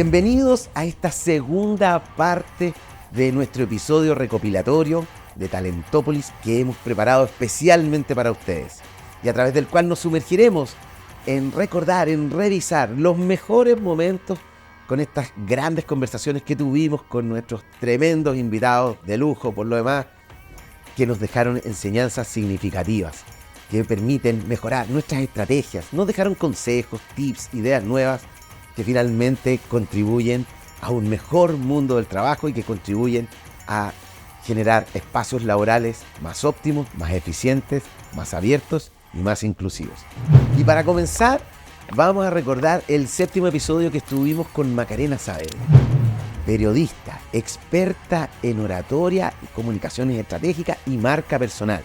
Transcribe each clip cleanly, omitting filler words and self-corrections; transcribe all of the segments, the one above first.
Bienvenidos a esta segunda parte de nuestro episodio recopilatorio de Talentópolis que hemos preparado especialmente para ustedes y a través del cual nos sumergiremos en recordar, en revisar los mejores momentos con estas grandes conversaciones que tuvimos con nuestros tremendos invitados de lujo, por lo demás, que nos dejaron enseñanzas significativas, que permiten mejorar nuestras estrategias, nos dejaron consejos, tips, ideas nuevas que finalmente contribuyen a un mejor mundo del trabajo y que contribuyen a generar espacios laborales más óptimos, más eficientes, más abiertos y más inclusivos. Y para comenzar, vamos a recordar el 7º episodio que estuvimos con Macarena Saavedra, periodista, experta en oratoria, comunicaciones estratégicas y marca personal.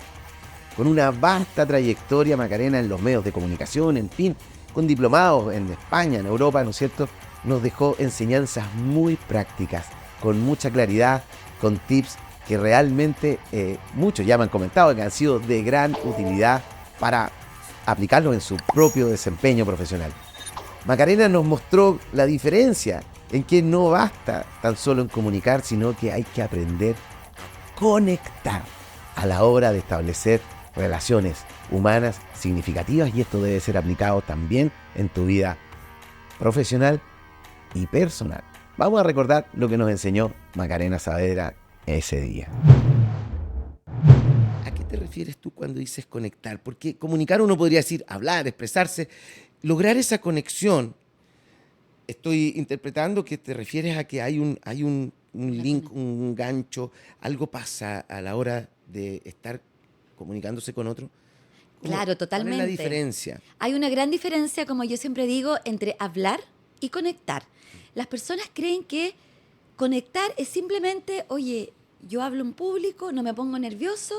Con una vasta trayectoria, Macarena, en los medios de comunicación, en fin, con diplomados en España, en Europa, ¿no es cierto?, nos dejó enseñanzas muy prácticas, con mucha claridad, con tips que realmente muchos ya me han comentado que han sido de gran utilidad para aplicarlos en su propio desempeño profesional. Macarena nos mostró la diferencia en que no basta tan solo en comunicar, sino que hay que aprender a conectar a la hora de establecer relaciones humanas significativas, y esto debe ser aplicado también en tu vida profesional y personal. Vamos a recordar lo que nos enseñó Macarena Saavedra ese día. ¿A qué te refieres tú cuando dices conectar? Porque comunicar uno podría decir hablar, expresarse, lograr esa conexión. Estoy interpretando que te refieres a que hay un link, un gancho, algo pasa a la hora de estar comunicándose con otro. Claro, totalmente. ¿Cuál es la diferencia? Hay una gran diferencia, como yo siempre digo, entre hablar y conectar. Las personas creen que conectar es simplemente, oye, yo hablo en público, no me pongo nervioso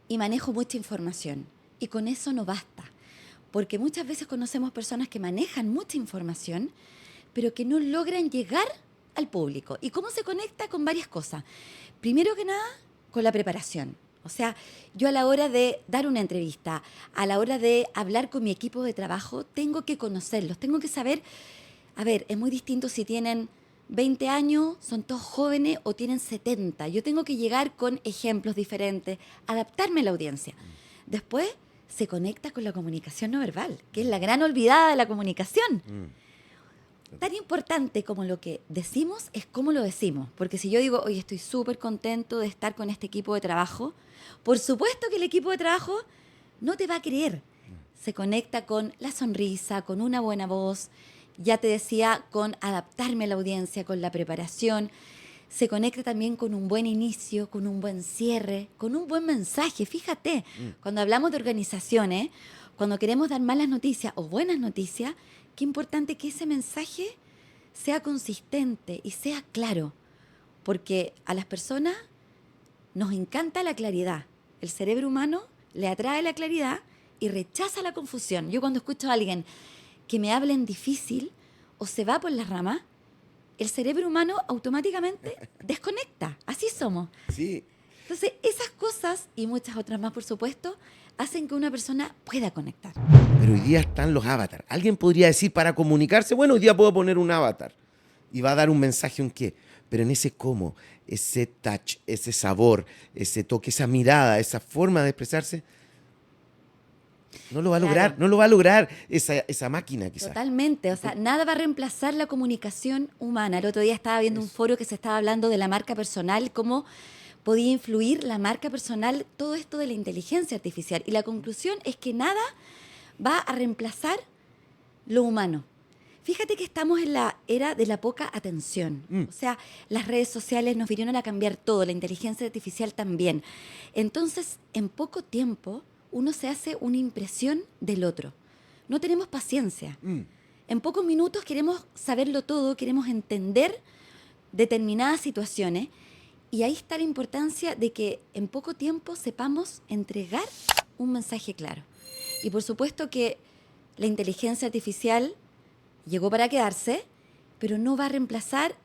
y manejo mucha información. Y con eso no basta. Porque muchas veces conocemos personas que manejan mucha información, pero que no logran llegar al público. ¿Y cómo se conecta? Con varias cosas. Primero que nada, con la preparación. O sea, yo a la hora de dar una entrevista, a la hora de hablar con mi equipo de trabajo, tengo que conocerlos, tengo que saber, a ver, es muy distinto si tienen 20 años, son todos jóvenes o tienen 70. Yo tengo que llegar con ejemplos diferentes, adaptarme a la audiencia. Después se conecta con la comunicación no verbal, que es la gran olvidada de la comunicación. Tan importante como lo que decimos es cómo lo decimos. Porque si yo digo, oye, estoy súper contento de estar con este equipo de trabajo, por supuesto que el equipo de trabajo no te va a creer. Se conecta con la sonrisa, con una buena voz, ya te decía, con adaptarme a la audiencia, con la preparación. Se conecta también con un buen inicio, con un buen cierre, con un buen mensaje. Fíjate, cuando hablamos de organizaciones, cuando queremos dar malas noticias o buenas noticias, qué importante que ese mensaje sea consistente y sea claro, porque a las personas nos encanta la claridad. El cerebro humano le atrae la claridad y rechaza la confusión. Yo cuando escucho a alguien que me habla en difícil o se va por las ramas, el cerebro humano automáticamente desconecta. Así somos. Sí. Entonces, esas cosas y muchas otras más, por supuesto, hacen que una persona pueda conectar. Pero hoy día están los avatars. Alguien podría decir, para comunicarse, bueno, hoy día puedo poner un avatar y va a dar un mensaje, un qué. Pero en ese cómo, ese touch, ese sabor, ese toque, esa mirada, esa forma de expresarse, no lo va a lograr, no lo va a lograr esa máquina quizás. Totalmente, o sea, nada va a reemplazar la comunicación humana. El otro día estaba viendo un foro que se estaba hablando de la marca personal, cómo podía influir la marca personal, todo esto de la inteligencia artificial. Y la conclusión es que nada va a reemplazar lo humano. Fíjate que estamos en la era de la poca atención. O sea, las redes sociales nos vinieron a cambiar todo, la inteligencia artificial también. Entonces, en poco tiempo, uno se hace una impresión del otro. No tenemos paciencia. En pocos minutos queremos saberlo todo, queremos entender determinadas situaciones. Y ahí está la importancia de que en poco tiempo sepamos entregar un mensaje claro. Y por supuesto que la inteligencia artificial llegó para quedarse, pero no va a reemplazar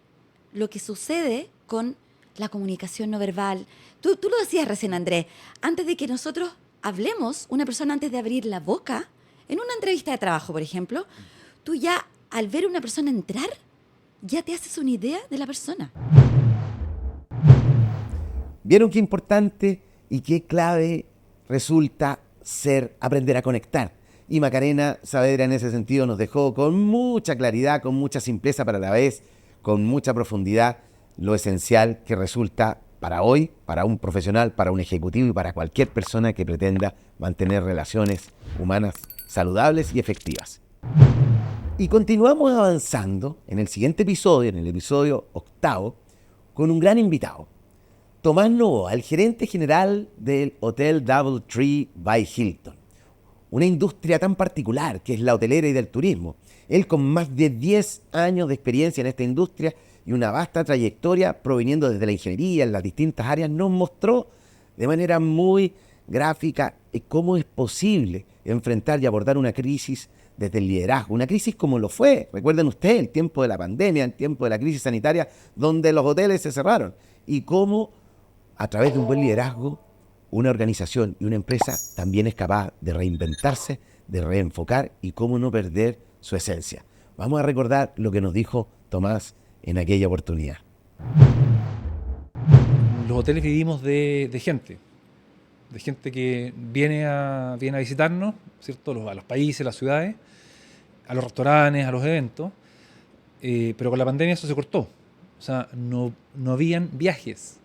lo que sucede con la comunicación no verbal. Tú lo decías recién, Andrés, antes de que nosotros hablemos, una persona antes de abrir la boca, en una entrevista de trabajo, por ejemplo, tú ya al ver a una persona entrar, ya te haces una idea de la persona. ¿Vieron qué importante y qué clave resulta ser aprender a conectar? Y Macarena Saavedra en ese sentido nos dejó con mucha claridad, con mucha simpleza, pero a la vez con mucha profundidad, lo esencial que resulta para hoy, para un profesional, para un ejecutivo y para cualquier persona que pretenda mantener relaciones humanas saludables y efectivas. Y continuamos avanzando en el siguiente episodio, en el episodio 8, con un gran invitado. Tomás Novoa, el gerente general del Hotel DoubleTree by Hilton. Una industria tan particular que es la hotelera y del turismo. Él con más de 10 años de experiencia en esta industria y una vasta trayectoria proveniendo desde la ingeniería en las distintas áreas, nos mostró de manera muy gráfica cómo es posible enfrentar y abordar una crisis desde el liderazgo. Una crisis como lo fue, recuerden ustedes, el tiempo de la pandemia, el tiempo de la crisis sanitaria, donde los hoteles se cerraron. Y cómo a través de un buen liderazgo, una organización y una empresa también es capaz de reinventarse, de reenfocar y cómo no perder su esencia. Vamos a recordar lo que nos dijo Tomás en aquella oportunidad. Los hoteles vivimos de gente que viene a visitarnos, ¿cierto? A los países, a las ciudades, a los restaurantes, a los eventos, pero con la pandemia eso se cortó. O sea, no habían viajes.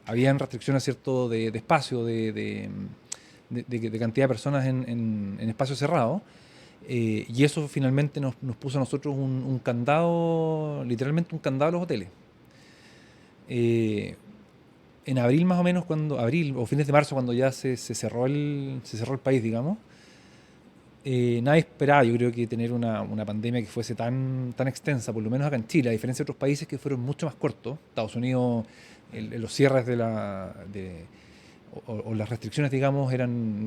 Habían restricciones, ¿cierto?, de espacio, de cantidad de personas en espacios cerrados. Y eso finalmente nos puso a nosotros un candado, literalmente un candado a los hoteles. En abril más o menos, abril o fines de marzo, cuando ya se cerró el país, digamos, nadie esperaba, yo creo, que tener una pandemia que fuese tan extensa, por lo menos acá en Chile, a diferencia de otros países que fueron mucho más cortos. Estados Unidos, los cierres o las restricciones, digamos,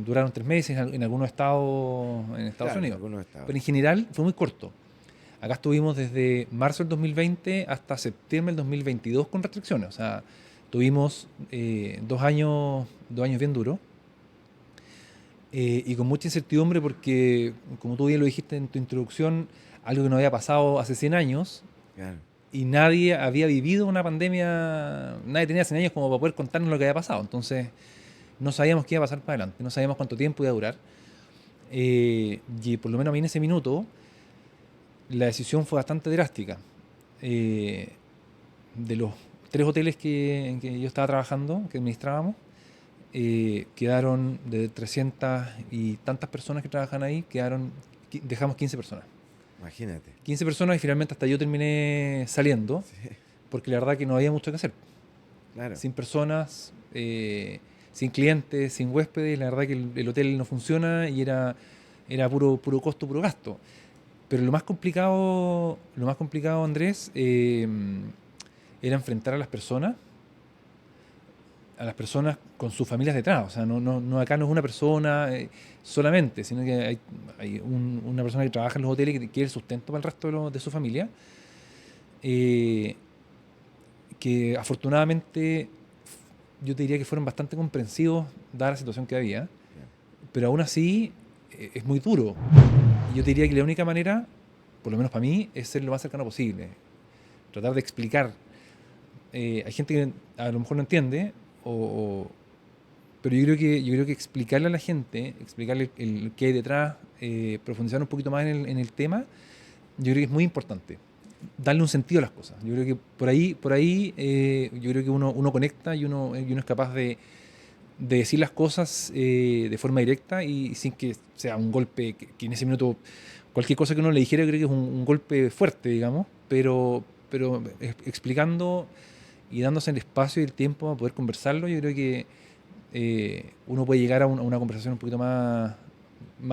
duraron 3 meses en algunos estados en Estados Unidos. Pero en general fue muy corto. Acá estuvimos desde marzo del 2020 hasta septiembre del 2022 con restricciones. O sea, tuvimos 2 años bien duros. Y con mucha incertidumbre porque, como tú bien lo dijiste en tu introducción, algo que no había pasado hace 100 años. Claro. Y nadie había vivido una pandemia, nadie tenía 100 años como para poder contarnos lo que había pasado. Entonces, no sabíamos qué iba a pasar para adelante, no sabíamos cuánto tiempo iba a durar. Y por lo menos a mí en ese minuto, la decisión fue bastante drástica. De los 3 hoteles en que yo estaba trabajando, que administrábamos, quedaron de 300 y tantas personas que trabajan ahí, dejamos 15 personas. Imagínate. 15 personas y finalmente hasta yo terminé saliendo, sí, porque la verdad que no había mucho que hacer. Claro. Sin personas, sin clientes, sin huéspedes, la verdad que el hotel no funciona y era puro costo, puro gasto. Pero lo más complicado, Andrés, era enfrentar a las personas con sus familias detrás. O sea, no acá no es una persona solamente, sino que hay una persona que trabaja en los hoteles que quiere el sustento para el resto de su familia, que afortunadamente yo te diría que fueron bastante comprensivos dada la situación que había, pero aún así es muy duro. Y yo te diría que la única manera, por lo menos para mí, es ser lo más cercano posible. Tratar de explicar. Hay gente que a lo mejor no entiende, pero yo creo que explicarle a la gente, explicarle el qué hay detrás, profundizar un poquito más en el tema, yo creo que es muy importante. Darle un sentido a las cosas. Yo creo que por ahí yo creo que uno conecta y uno es capaz de decir las cosas de forma directa y sin que sea un golpe que en ese minuto, cualquier cosa que uno le dijera, yo creo que es un golpe fuerte, digamos, pero explicando y dándose el espacio y el tiempo a poder conversarlo, yo creo que uno puede llegar a una conversación un poquito más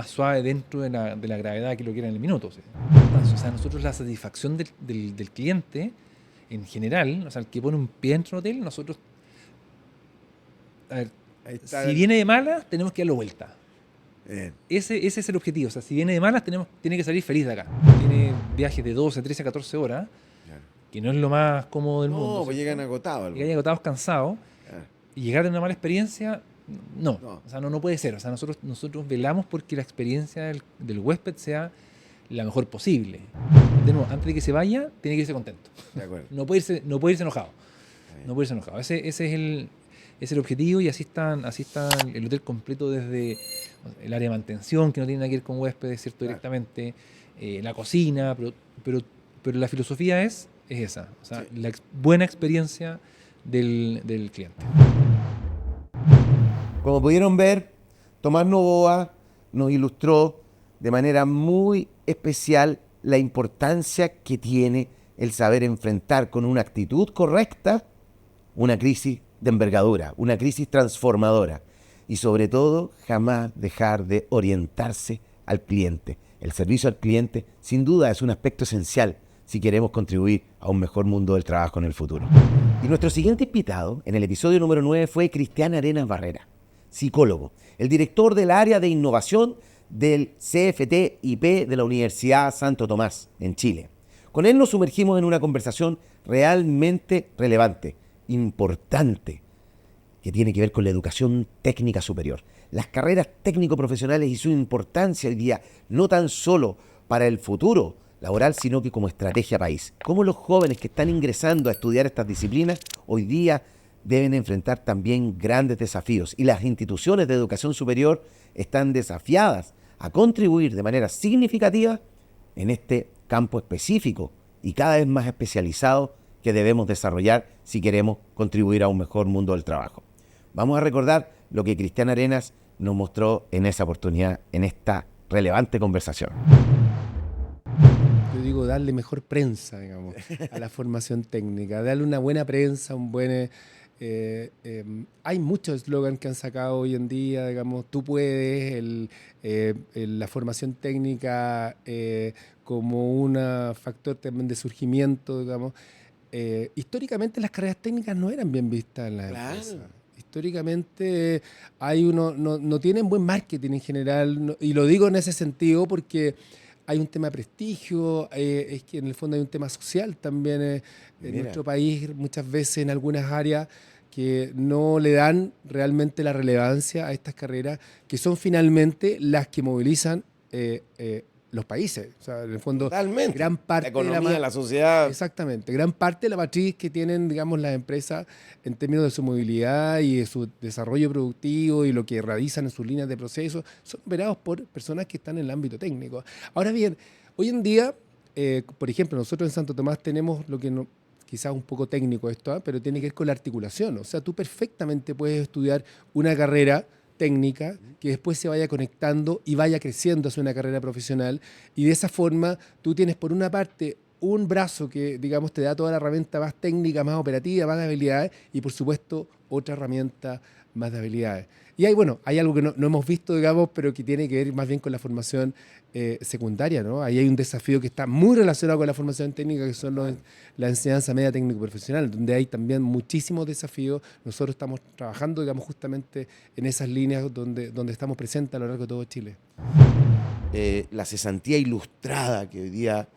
suave dentro de la gravedad que lo quiera en el minuto. O sea, nosotros la satisfacción del cliente en general, o sea, el que pone un pie dentro del hotel, nosotros, a ver, si viene de malas, tenemos que darlo vuelta. Ese es el objetivo. O sea, si viene de malas, tiene que salir feliz de acá. Tiene viajes de 12, 13, 14 horas, que no es lo más cómodo del mundo. No, pues llegan agotados. Llegan agotados, cansados. Y llegar de una mala experiencia, no. O sea, no puede ser. O sea, nosotros velamos porque la experiencia del huésped sea la mejor posible. de nuevo, antes de que se vaya, tiene que irse contento. De acuerdo. No puede irse enojado. No puede irse enojado. Ese es el objetivo, y así está el hotel completo, desde el área de mantención, que no tiene nada que ver con huéspedes, ¿cierto? Claro. Directamente, la cocina, pero la filosofía es esa, o sea, Sí. la buena experiencia del cliente. Como pudieron ver, Tomás Novoa nos ilustró de manera muy especial la importancia que tiene el saber enfrentar con una actitud correcta una crisis de envergadura, una crisis transformadora, y sobre todo jamás dejar de orientarse al cliente. El servicio al cliente sin duda es un aspecto esencial si queremos contribuir a un mejor mundo del trabajo en el futuro. Y nuestro siguiente invitado en el episodio número 9 fue Cristian Arenas Barrera, psicólogo, el director del área de innovación del CFT-IP de la Universidad Santo Tomás, en Chile. Con él nos sumergimos en una conversación realmente relevante, importante, que tiene que ver con la educación técnica superior. Las carreras técnico-profesionales y su importancia hoy día, no tan solo para el futuro laboral, sino que como estrategia país. Cómo los jóvenes que están ingresando a estudiar estas disciplinas hoy día deben enfrentar también grandes desafíos, y las instituciones de educación superior están desafiadas a contribuir de manera significativa en este campo específico y cada vez más especializado que debemos desarrollar si queremos contribuir a un mejor mundo del trabajo. Vamos a recordar lo que Cristian Arenas nos mostró en esa oportunidad, en esta relevante conversación. Yo digo, darle mejor prensa, digamos, a la formación técnica, darle una buena prensa, un buen... hay muchos eslogans que han sacado hoy en día, digamos, tú puedes, la formación técnica como un factor también de surgimiento, digamos. Históricamente las carreras técnicas no eran bien vistas en las empresas. Históricamente no tienen buen marketing en general, y lo digo en ese sentido porque hay un tema de prestigio, es que en el fondo hay un tema social también en nuestro país, muchas veces en algunas áreas que no le dan realmente la relevancia a estas carreras, que son finalmente las que movilizan los países. O sea, en el fondo, Totalmente. gran parte La economía, de la sociedad. Exactamente. Gran parte de la matriz que tienen, digamos, las empresas en términos de su movilidad y de su desarrollo productivo y lo que realizan en sus líneas de proceso son operados por personas que están en el ámbito técnico. Ahora bien, hoy en día, por ejemplo, nosotros en Santo Tomás tenemos lo que quizás un poco técnico esto, pero tiene que ver con la articulación. O sea, tú perfectamente puedes estudiar una carrera técnica que después se vaya conectando y vaya creciendo hacia una carrera profesional, y de esa forma tú tienes por una parte un brazo que, digamos, te da toda la herramienta más técnica, más operativa, más de habilidades, y por supuesto otra herramienta más de habilidades. Y hay algo que no hemos visto, digamos, pero que tiene que ver más bien con la formación secundaria, ¿no? Ahí hay un desafío que está muy relacionado con la formación técnica, que son la enseñanza media técnico-profesional, donde hay también muchísimos desafíos. Nosotros estamos trabajando, digamos, justamente en esas líneas donde estamos presentes a lo largo de todo Chile. La cesantía ilustrada que hoy día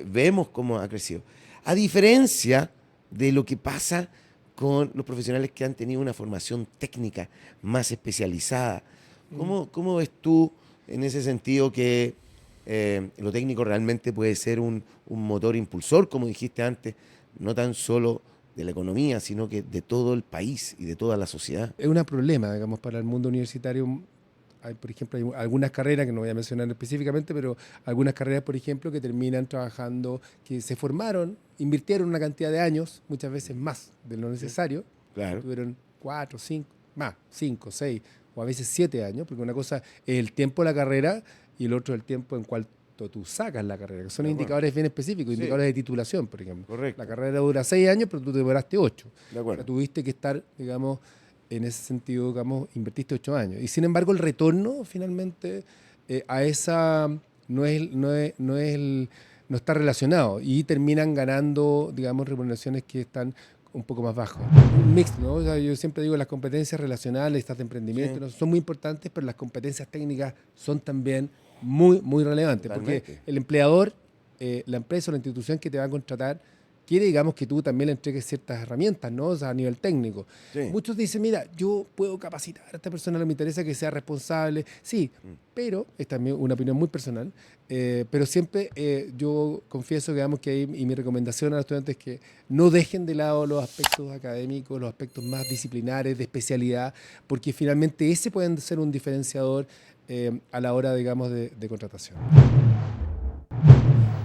vemos cómo ha crecido. A diferencia de lo que pasa con los profesionales que han tenido una formación técnica más especializada. ¿Cómo ves tú en ese sentido que lo técnico realmente puede ser un motor impulsor, como dijiste antes, no tan solo de la economía, sino que de todo el país y de toda la sociedad? Es un problema, digamos, para el mundo universitario. Por ejemplo, hay algunas carreras, que no voy a mencionar específicamente, pero algunas carreras, por ejemplo, que terminan trabajando, que se formaron, invirtieron una cantidad de años, muchas veces más de lo necesario. Claro. Tuvieron 4, 5, 6 o a veces 7 años, porque una cosa es el tiempo de la carrera y el otro es el tiempo en cual tú sacas la carrera, que son indicadores bien específicos, indicadores de titulación, por ejemplo. Correcto. La carrera dura 6 años, pero tú te demoraste 8. De acuerdo. O sea, tuviste que estar, digamos, en ese sentido, digamos, invertiste 8 años. Y sin embargo, el retorno finalmente a esa no está relacionado, y terminan ganando, digamos, remuneraciones que están un poco más bajas. Un mix, ¿no? O sea, yo siempre digo, las competencias relacionales, estas de emprendimiento, ¿no? Son muy importantes, pero las competencias técnicas son también muy, muy relevantes. Totalmente. Porque el empleador, la empresa o la institución que te va a contratar, quiere, digamos, que tú también le entregues ciertas herramientas, ¿no? O sea, a nivel técnico. Sí. Muchos dicen, mira, yo puedo capacitar a esta persona, no me interesa que sea responsable. Sí, pero, es también una opinión muy personal, pero siempre yo confieso, digamos, y mi recomendación a los estudiantes es que no dejen de lado los aspectos académicos, los aspectos más disciplinares, de especialidad, porque finalmente ese pueden ser un diferenciador a la hora, digamos, de contratación.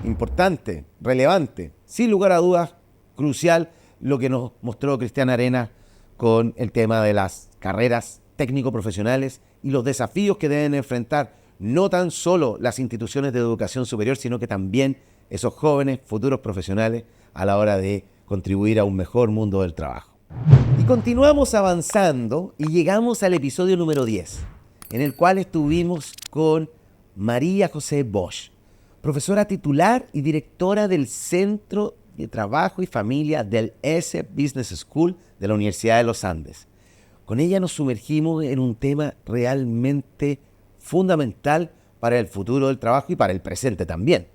Importante, relevante, sin lugar a dudas, crucial lo que nos mostró Cristian Arenas con el tema de las carreras técnico-profesionales y los desafíos que deben enfrentar no tan solo las instituciones de educación superior, sino que también esos jóvenes futuros profesionales a la hora de contribuir a un mejor mundo del trabajo. Y continuamos avanzando y llegamos al episodio número 10, en el cual estuvimos con María José Bosch, profesora titular y directora del Centro de Trabajo y Familia del ESE Business School de la Universidad de los Andes. Con ella nos sumergimos en un tema realmente fundamental para el futuro del trabajo y para el presente también.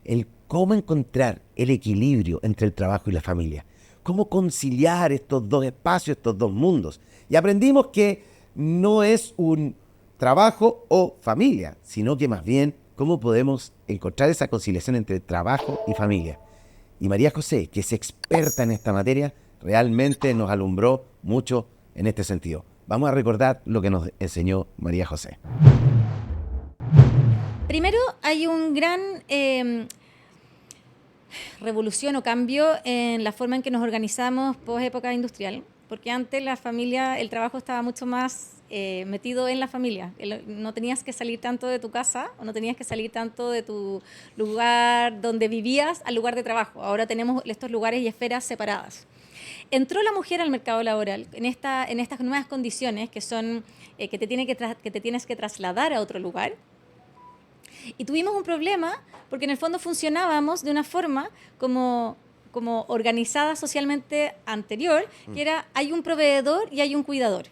El cómo encontrar el equilibrio entre el trabajo y la familia. Cómo conciliar estos dos espacios, estos dos mundos. Y aprendimos que no es un trabajo o familia, sino que más bien cómo podemos encontrar esa conciliación entre trabajo y familia. Y María José, que es experta en esta materia, realmente nos alumbró mucho en este sentido. Vamos a recordar lo que nos enseñó María José. Primero, hay un gran revolución o cambio en la forma en que nos organizamos post época industrial, porque antes la familia, el trabajo estaba mucho más metido en la familia. No tenías que salir tanto de tu casa o no tenías que salir tanto de tu lugar donde vivías al lugar de trabajo. Ahora tenemos estos lugares y esferas separadas. Entró la mujer al mercado laboral en estas nuevas condiciones que son que te tienes que trasladar a otro lugar. Y tuvimos un problema porque en el fondo funcionábamos de una forma como organizada socialmente anterior, que era hay un proveedor y hay un cuidador.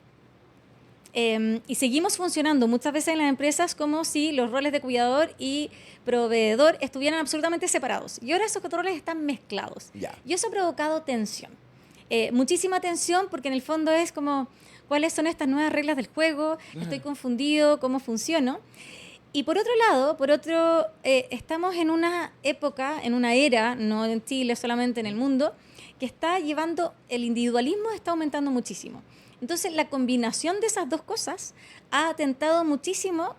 Y seguimos funcionando muchas veces en las empresas como si los roles de cuidador y proveedor estuvieran absolutamente separados. Y ahora esos roles están mezclados. Ya. Y eso ha provocado tensión. Muchísima tensión porque en el fondo es como, ¿cuáles son estas nuevas reglas del juego? Estoy confundido, ¿cómo funciono? Y por otro lado, estamos en una época, en una era, no en Chile solamente, en el mundo, que está llevando, el individualismo está aumentando muchísimo. Entonces, la combinación de esas dos cosas ha atentado muchísimo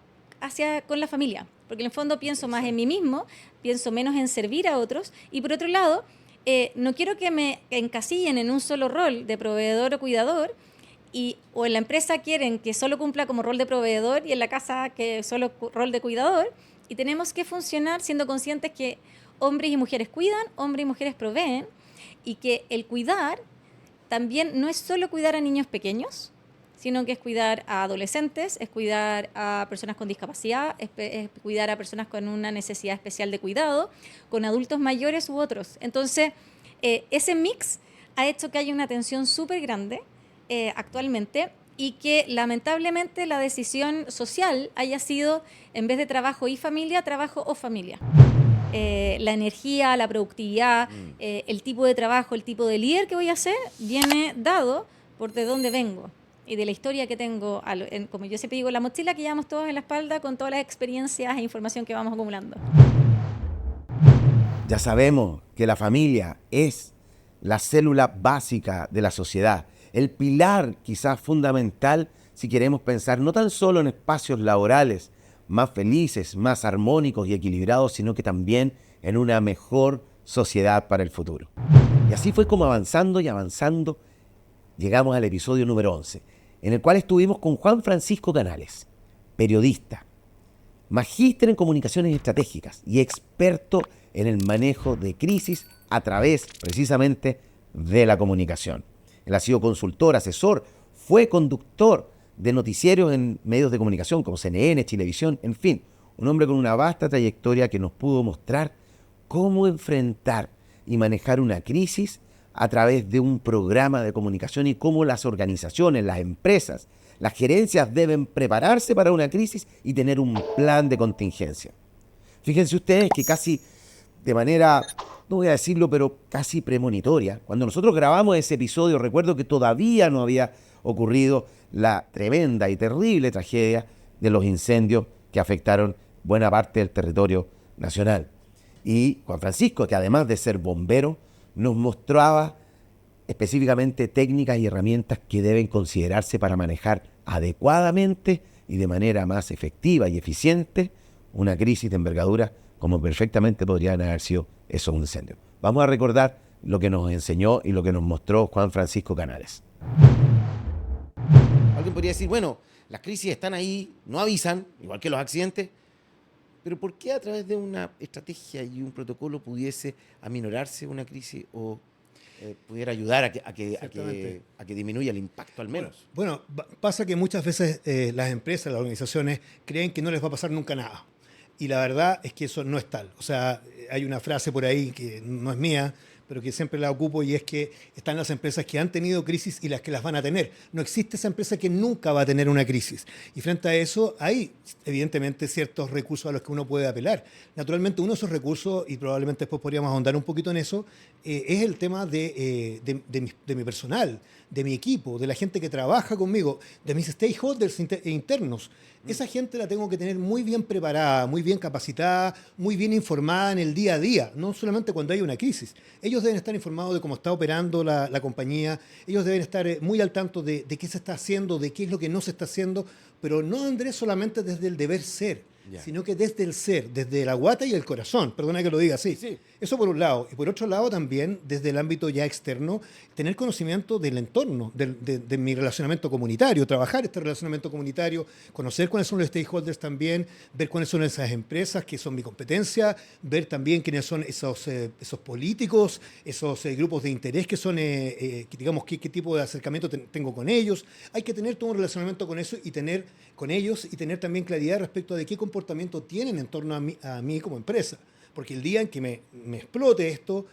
con la familia, porque en el fondo pienso más en mí mismo, pienso menos en servir a otros, y por otro lado, no quiero que me encasillen en un solo rol de proveedor o cuidador, o en la empresa quieren que solo cumpla como rol de proveedor y en la casa que solo rol de cuidador, y tenemos que funcionar siendo conscientes que hombres y mujeres cuidan, hombres y mujeres proveen, y que el cuidar también no es solo cuidar a niños pequeños, sino que es cuidar a adolescentes, es cuidar a personas con discapacidad, es cuidar a personas con una necesidad especial de cuidado, con adultos mayores u otros. Entonces, ese mix ha hecho que haya una tensión súper grande actualmente y que lamentablemente la decisión social haya sido, en vez de trabajo y familia, trabajo o familia. La energía, la productividad, el tipo de trabajo, el tipo de líder que voy a ser, viene dado por de dónde vengo y de la historia que tengo, como yo siempre digo, la mochila que llevamos todos en la espalda con todas las experiencias e información que vamos acumulando. Ya sabemos que la familia es la célula básica de la sociedad, el pilar quizás fundamental si queremos pensar no tan solo en espacios laborales más felices, más armónicos y equilibrados, sino que también en una mejor sociedad para el futuro. Y así fue como avanzando y avanzando, llegamos al episodio número 11, en el cual estuvimos con Juan Francisco Canales, periodista, magíster en comunicaciones estratégicas y experto en el manejo de crisis a través, precisamente, de la comunicación. Él ha sido consultor, asesor, fue conductor de noticieros en medios de comunicación como CNN, Chilevisión, en fin, un hombre con una vasta trayectoria que nos pudo mostrar cómo enfrentar y manejar una crisis a través de un programa de comunicación y cómo las organizaciones, las empresas, las gerencias deben prepararse para una crisis y tener un plan de contingencia. Fíjense ustedes que casi de manera no voy a decirlo, pero casi premonitoria. Cuando nosotros grabamos ese episodio, recuerdo que todavía no había ocurrido la tremenda y terrible tragedia de los incendios que afectaron buena parte del territorio nacional. Y Juan Francisco, que además de ser bombero, nos mostraba específicamente técnicas y herramientas que deben considerarse para manejar adecuadamente y de manera más efectiva y eficiente una crisis de envergadura, como perfectamente podrían haber sido esos incendios. Vamos a recordar lo que nos enseñó y lo que nos mostró Juan Francisco Canales. Alguien podría decir, bueno, las crisis están ahí, no avisan, igual que los accidentes, pero ¿por qué a través de una estrategia y un protocolo pudiese aminorarse una crisis o pudiera ayudar a que disminuya el impacto al menos? Bueno, pasa que muchas veces las empresas, las organizaciones creen que no les va a pasar nunca nada. Y la verdad es que eso no es tal. O sea, hay una frase por ahí que no es mía, pero que siempre la ocupo, y es que están las empresas que han tenido crisis y las que las van a tener. No existe esa empresa que nunca va a tener una crisis. Y frente a eso hay, evidentemente, ciertos recursos a los que uno puede apelar. Naturalmente, uno de esos recursos, y probablemente después podríamos ahondar un poquito en eso, es el tema de mi personal, de mi equipo, de la gente que trabaja conmigo, de mis stakeholders internos. Esa gente la tengo que tener muy bien preparada, muy bien capacitada, muy bien informada en el día a día, no solamente cuando hay una crisis. Ellos deben estar informados de cómo está operando la compañía, ellos deben estar muy al tanto de qué se está haciendo, de qué es lo que no se está haciendo, pero no, Andrés, solamente desde el deber ser, sino que desde el ser, desde la guata y el corazón, perdona que lo diga así. Sí. Eso por un lado. Y por otro lado también, desde el ámbito ya externo, tener conocimiento del entorno, de mi relacionamiento comunitario, trabajar este relacionamiento comunitario, conocer cuáles son los stakeholders también, ver cuáles son esas empresas que son mi competencia, ver también quiénes son esos políticos, esos grupos de interés que son, digamos, qué tipo de acercamiento tengo con ellos. Hay que tener todo un relacionamiento con eso y tener con ellos y tener también claridad respecto de qué comportamiento tienen en torno a mí como empresa. Porque el día en que me explote esto,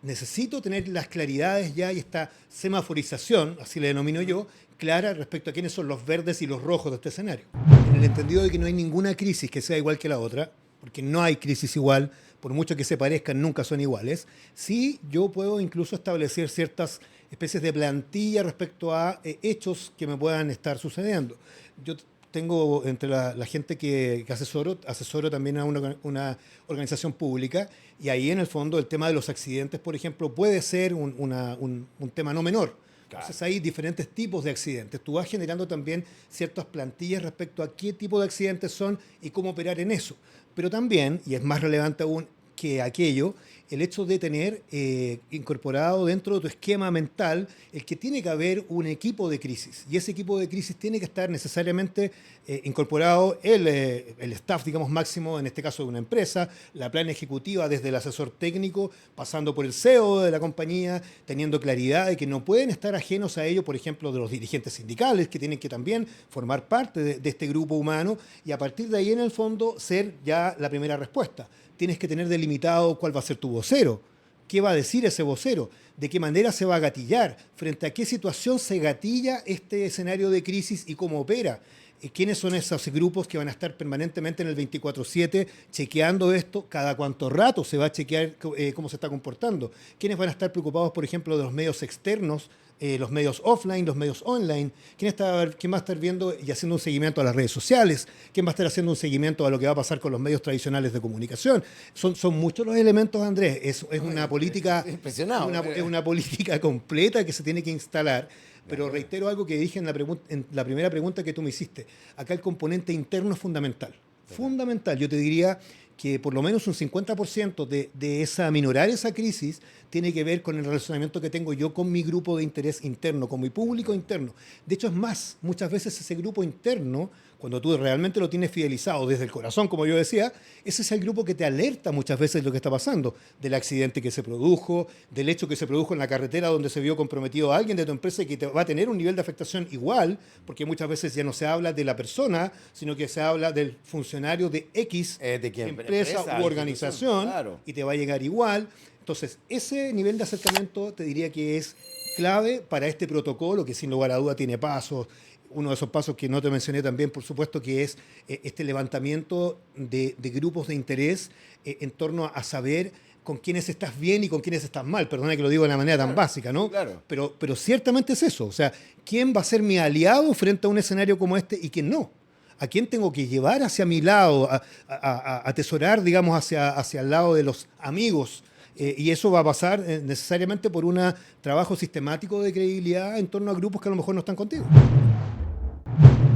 necesito tener las claridades ya y esta semaforización, así le denomino yo, clara respecto a quiénes son los verdes y los rojos de este escenario. En el entendido de que no hay ninguna crisis que sea igual que la otra, porque no hay crisis igual, por mucho que se parezcan, nunca son iguales. Sí, yo puedo incluso establecer ciertas especies de plantilla respecto a hechos que me puedan estar sucediendo. Yo tengo entre la gente que asesoro también a una organización pública, y ahí en el fondo el tema de los accidentes, por ejemplo, puede ser un tema no menor. Claro. Entonces hay diferentes tipos de accidentes. Tú vas generando también ciertas plantillas respecto a qué tipo de accidentes son y cómo operar en eso. Pero también, y es más relevante aún que aquello, el hecho de tener incorporado dentro de tu esquema mental el que tiene que haber un equipo de crisis. Y ese equipo de crisis tiene que estar necesariamente incorporado el staff, digamos, máximo, en este caso de una empresa, la plana ejecutiva desde el asesor técnico, pasando por el CEO de la compañía, teniendo claridad de que no pueden estar ajenos a ello, por ejemplo, de los dirigentes sindicales, que tienen que también formar parte de este grupo humano, y a partir de ahí, en el fondo, ser ya la primera respuesta. Tienes que tener delimitado cuál va a ser tu vocero, qué va a decir ese vocero, de qué manera se va a gatillar, frente a qué situación se gatilla este escenario de crisis y cómo opera. ¿Quiénes son esos grupos que van a estar permanentemente en el 24/7 chequeando esto? ¿Cada cuánto rato se va a chequear cómo se está comportando? ¿Quiénes van a estar preocupados, por ejemplo, de los medios externos, los medios offline, los medios online? ¿Quién va a estar viendo y haciendo un seguimiento a las redes sociales? ¿Quién va a estar haciendo un seguimiento a lo que va a pasar con los medios tradicionales de comunicación? Son muchos los elementos, Andrés. Es una política, es una política completa que se tiene que instalar. Pero reitero algo que dije en la primera pregunta que tú me hiciste. Acá el componente interno es fundamental. Fundamental. Yo te diría que por lo menos un 50% de minorar esa crisis tiene que ver con el relacionamiento que tengo yo con mi grupo de interés interno, con mi público interno. De hecho, es más, muchas veces ese grupo interno, cuando tú realmente lo tienes fidelizado desde el corazón, como yo decía, ese es el grupo que te alerta muchas veces de lo que está pasando, del accidente que se produjo, del hecho que se produjo en la carretera donde se vio comprometido a alguien de tu empresa y que va a tener un nivel de afectación igual, porque muchas veces ya no se habla de la persona, sino que se habla del funcionario de X empresa u organización, claro, y te va a llegar igual. Entonces, ese nivel de acercamiento te diría que es clave para este protocolo, que sin lugar a duda tiene pasos. Uno de esos pasos que no te mencioné también, por supuesto, que es este levantamiento de grupos de interés en torno a saber con quienes estás bien y con quienes estás mal. Perdona que lo digo de una manera tan básica, ¿no? Claro. Pero ciertamente es eso. O sea, ¿quién va a ser mi aliado frente a un escenario como este y quién no? ¿A quién tengo que llevar hacia mi lado, a atesorar, digamos, hacia el lado de los amigos? Y eso va a pasar necesariamente por un trabajo sistemático de credibilidad en torno a grupos que a lo mejor no están contigo.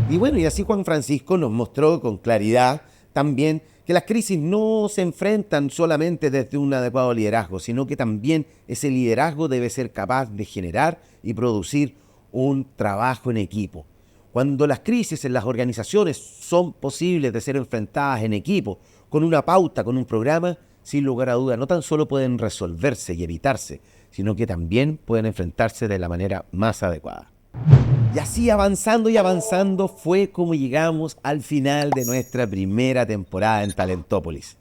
Y bueno, y así Juan Francisco nos mostró con claridad también que las crisis no se enfrentan solamente desde un adecuado liderazgo, sino que también ese liderazgo debe ser capaz de generar y producir un trabajo en equipo. Cuando las crisis en las organizaciones son posibles de ser enfrentadas en equipo, con una pauta, con un programa, sin lugar a duda, no tan solo pueden resolverse y evitarse, sino que también pueden enfrentarse de la manera más adecuada. Y así avanzando y avanzando fue como llegamos al final de nuestra primera temporada en Talentópolis.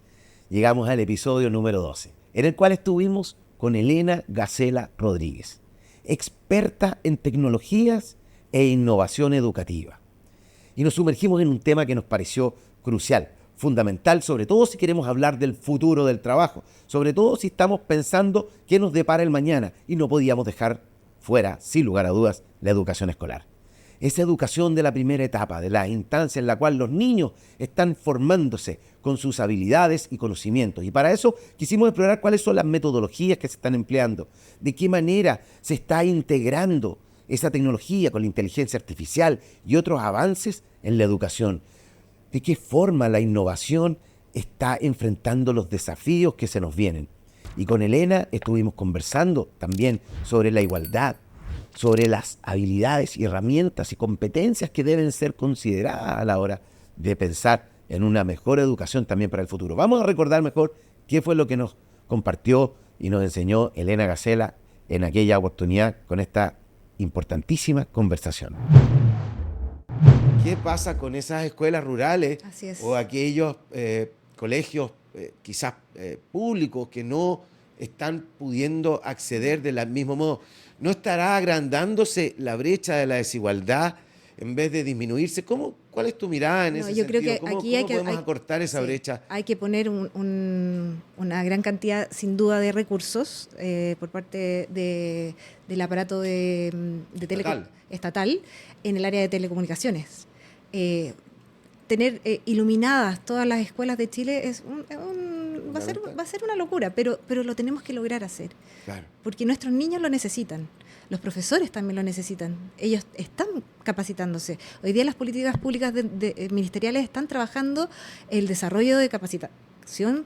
Llegamos al episodio número 12, en el cual estuvimos con Elena Gacela Rodríguez, experta en tecnologías e innovación educativa. Y nos sumergimos en un tema que nos pareció crucial, fundamental, sobre todo si queremos hablar del futuro del trabajo, sobre todo si estamos pensando qué nos depara el mañana, y no podíamos dejar fuera, sin lugar a dudas, la educación escolar. Esa educación de la primera etapa, de la instancia en la cual los niños están formándose con sus habilidades y conocimientos. Y para eso quisimos explorar cuáles son las metodologías que se están empleando, de qué manera se está integrando esa tecnología con la inteligencia artificial y otros avances en la educación. De qué forma la innovación está enfrentando los desafíos que se nos vienen. Y con Elena estuvimos conversando también sobre la igualdad, sobre las habilidades y herramientas y competencias que deben ser consideradas a la hora de pensar en una mejor educación también para el futuro. Vamos a recordar mejor qué fue lo que nos compartió y nos enseñó Elena Gacela en aquella oportunidad con esta importantísima conversación. ¿Qué pasa con esas escuelas rurales Así es. o aquellos colegios quizás públicos que no están pudiendo acceder del mismo modo? ¿No estará agrandándose la brecha de la desigualdad en vez de disminuirse? ¿Cuál es tu mirada en ese Yo creo sentido? que aquí ¿Cómo podemos acortar esa brecha? Hay que poner una gran cantidad, sin duda, de recursos por parte del aparato estatal en el área de telecomunicaciones. Tener iluminadas todas las escuelas de Chile va a ser una locura, pero lo tenemos que lograr hacer. Claro. Porque nuestros niños lo necesitan, los profesores también lo necesitan, ellos están capacitándose. Hoy día las políticas públicas ministeriales están trabajando el desarrollo de capacitación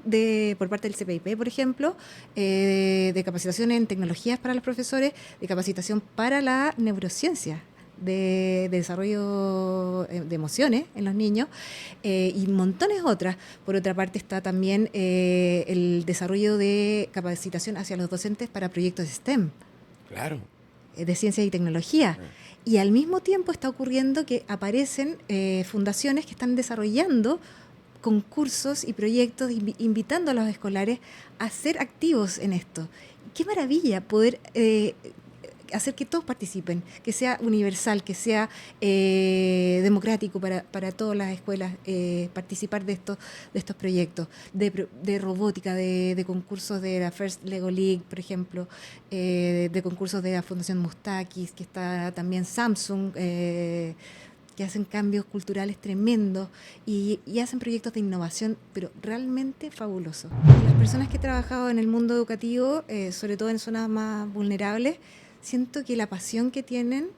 por parte del CPIP, por ejemplo, de capacitación en tecnologías para los profesores, de capacitación para la neurociencia, de desarrollo de emociones en los niños y montones otras. Por otra parte está también el desarrollo de capacitación hacia los docentes para proyectos STEM. Claro. De ciencia y tecnología. Y al mismo tiempo está ocurriendo que aparecen fundaciones que están desarrollando concursos y proyectos invitando a los escolares a ser activos en esto. Qué maravilla poder hacer que todos participen, que sea universal, que sea democrático para todas las escuelas participar de estos proyectos, de robótica, de concursos de la First Lego League, por ejemplo, de concursos de la Fundación Mustakis, que está también Samsung, que hacen cambios culturales tremendos y hacen proyectos de innovación, pero realmente fabulosos. Las personas que he trabajado en el mundo educativo, sobre todo en zonas más vulnerables, siento que la pasión que tienen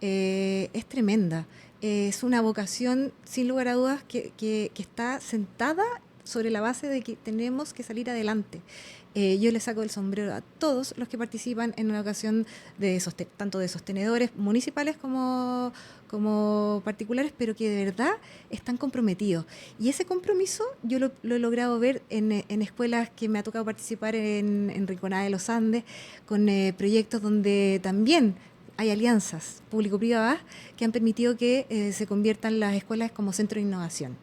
es tremenda. Es una vocación, sin lugar a dudas, que está sentada sobre la base de que tenemos que salir adelante. Yo le saco el sombrero a todos los que participan en una ocasión tanto de sostenedores municipales como particulares, pero que de verdad están comprometidos. Y ese compromiso yo lo he logrado ver en escuelas que me ha tocado participar en Rinconada de los Andes, con proyectos donde también hay alianzas público-privadas que han permitido que se conviertan las escuelas como centro de innovación.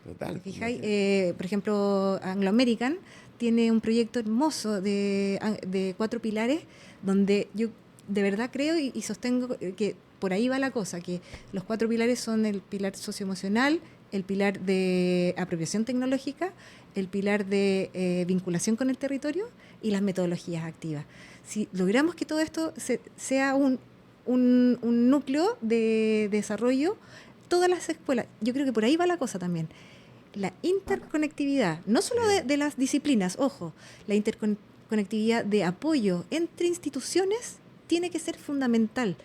Total. Fijáis, por ejemplo, Anglo American tiene un proyecto hermoso de 4 pilares donde yo de verdad creo y sostengo que por ahí va la cosa, que los 4 pilares son el pilar socioemocional, el pilar de apropiación tecnológica, el pilar de vinculación con el territorio y las metodologías activas. Si logramos que todo esto sea un núcleo de desarrollo, todas las escuelas, yo creo que por ahí va la cosa también. La interconectividad, no solo de las disciplinas, ojo, la interconectividad de apoyo entre instituciones tiene que ser fundamental.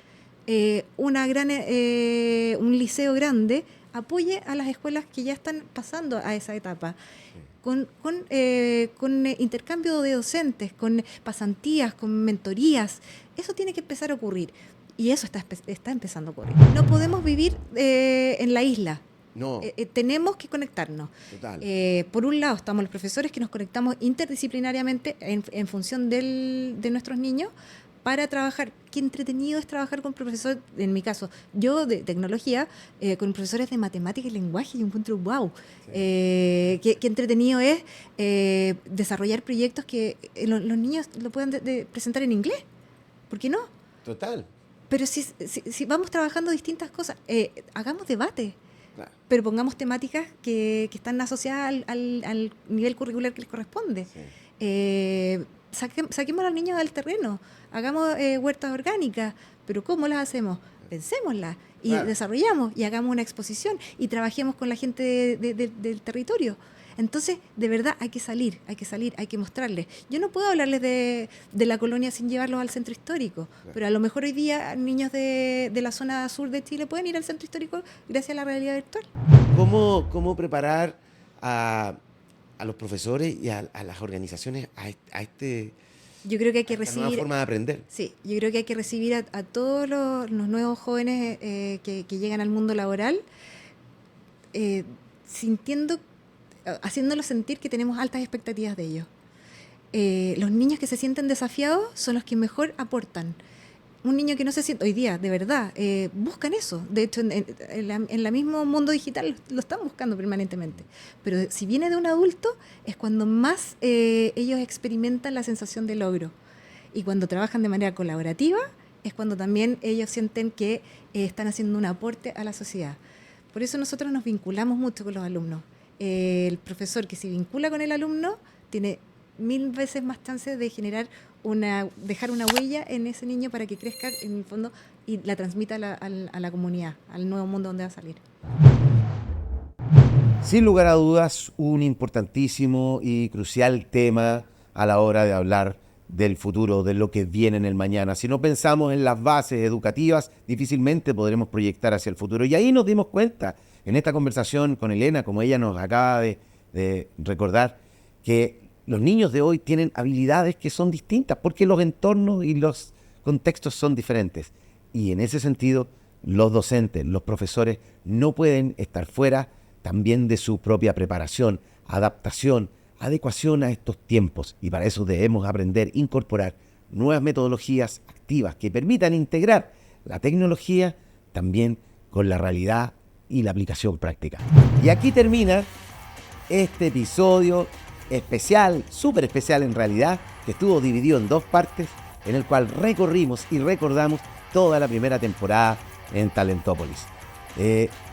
Un liceo grande apoye a las escuelas que ya están pasando a esa etapa, con intercambio de docentes, con pasantías, con mentorías. Eso tiene que empezar a ocurrir y eso está empezando a ocurrir. No podemos vivir en la isla. No. Tenemos que conectarnos. Total. Por un lado estamos los profesores que nos conectamos interdisciplinariamente en función de nuestros niños para trabajar. Qué entretenido es trabajar con profesores, en mi caso, yo de tecnología, con profesores de matemática y lenguaje, y encuentro wow. Sí. Qué entretenido es desarrollar proyectos que los niños lo puedan presentar en inglés. ¿Por qué no? Total. Pero si vamos trabajando distintas cosas, hagamos debate. Claro. Pero pongamos temáticas que están asociadas al nivel curricular que les corresponde. Sí. Saquemos a los niños del terreno, hagamos huertas orgánicas, pero ¿cómo las hacemos? Pensémoslas y desarrollamos y hagamos una exposición y trabajemos con la gente del territorio. Entonces, de verdad, hay que salir, hay que mostrarles. Yo no puedo hablarles de la colonia sin llevarlos al centro histórico, pero a lo mejor hoy día niños de la zona sur de Chile pueden ir al centro histórico gracias a la realidad virtual. ¿Cómo preparar a los profesores y a las organizaciones a este... Yo creo que hay que recibir... nueva forma de aprender. Sí, yo creo que hay que recibir a todos los nuevos jóvenes que llegan al mundo laboral haciéndolos sentir que tenemos altas expectativas de ellos. Los niños que se sienten desafiados son los que mejor aportan. Un niño que no se siente, hoy día, de verdad, buscan eso. De hecho, en el mismo mundo digital lo están buscando permanentemente. Pero si viene de un adulto, es cuando más ellos experimentan la sensación de logro. Y cuando trabajan de manera colaborativa, es cuando también ellos sienten que están haciendo un aporte a la sociedad. Por eso nosotros nos vinculamos mucho con los alumnos. El profesor que se vincula con el alumno tiene 1000 veces más chances de dejar una huella en ese niño para que crezca en el fondo y la transmita a la comunidad, al nuevo mundo donde va a salir. Sin lugar a dudas, un importantísimo y crucial tema a la hora de hablar del futuro, de lo que viene en el mañana. Si no pensamos en las bases educativas, difícilmente podremos proyectar hacia el futuro. Y ahí nos dimos cuenta, en esta conversación con Elena, como ella nos acaba de recordar, que los niños de hoy tienen habilidades que son distintas porque los entornos y los contextos son diferentes. Y en ese sentido, los docentes, los profesores, no pueden estar fuera también de su propia preparación, adaptación, adecuación a estos tiempos. Y para eso debemos aprender, incorporar nuevas metodologías activas que permitan integrar la tecnología también con la realidad y la aplicación práctica. Y aquí termina este episodio especial, súper especial en realidad, que estuvo dividido en 2 partes, en el cual recorrimos y recordamos toda la primera temporada en Talentópolis.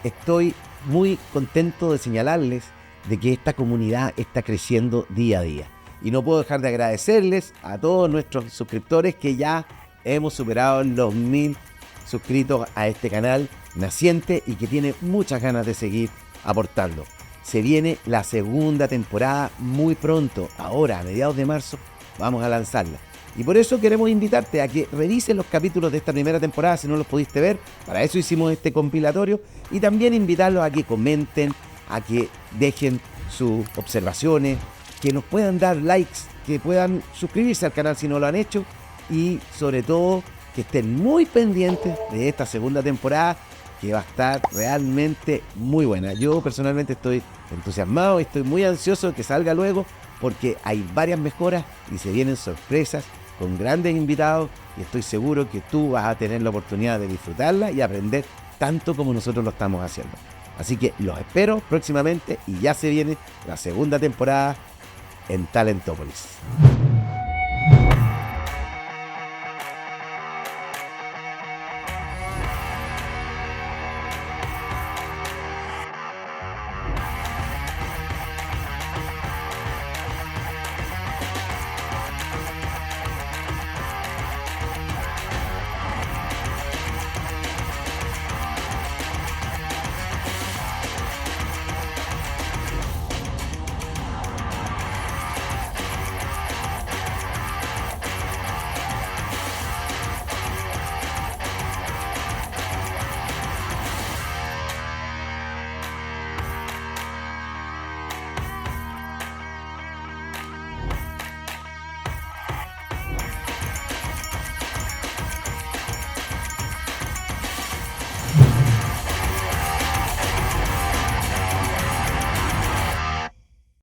Estoy muy contento de señalarles de que esta comunidad está creciendo día a día. Y no puedo dejar de agradecerles a todos nuestros suscriptores que ya hemos superado los 1000 suscritos a este canal naciente y que tiene muchas ganas de seguir aportando. Se viene la segunda temporada muy pronto, ahora a mediados de marzo vamos a lanzarla. Y por eso queremos invitarte a que revises los capítulos de esta primera temporada si no los pudiste ver. Para eso hicimos este compilatorio. Y también invitarlos a que comenten, a que dejen sus observaciones, que nos puedan dar likes, que puedan suscribirse al canal si no lo han hecho. Y sobre todo que estén muy pendientes de esta segunda temporada, que va a estar realmente muy buena. Yo personalmente estoy entusiasmado y estoy muy ansioso de que salga luego porque hay varias mejoras y se vienen sorpresas con grandes invitados y estoy seguro que tú vas a tener la oportunidad de disfrutarla y aprender tanto como nosotros lo estamos haciendo. Así que los espero próximamente y ya se viene la segunda temporada en Talentópolis.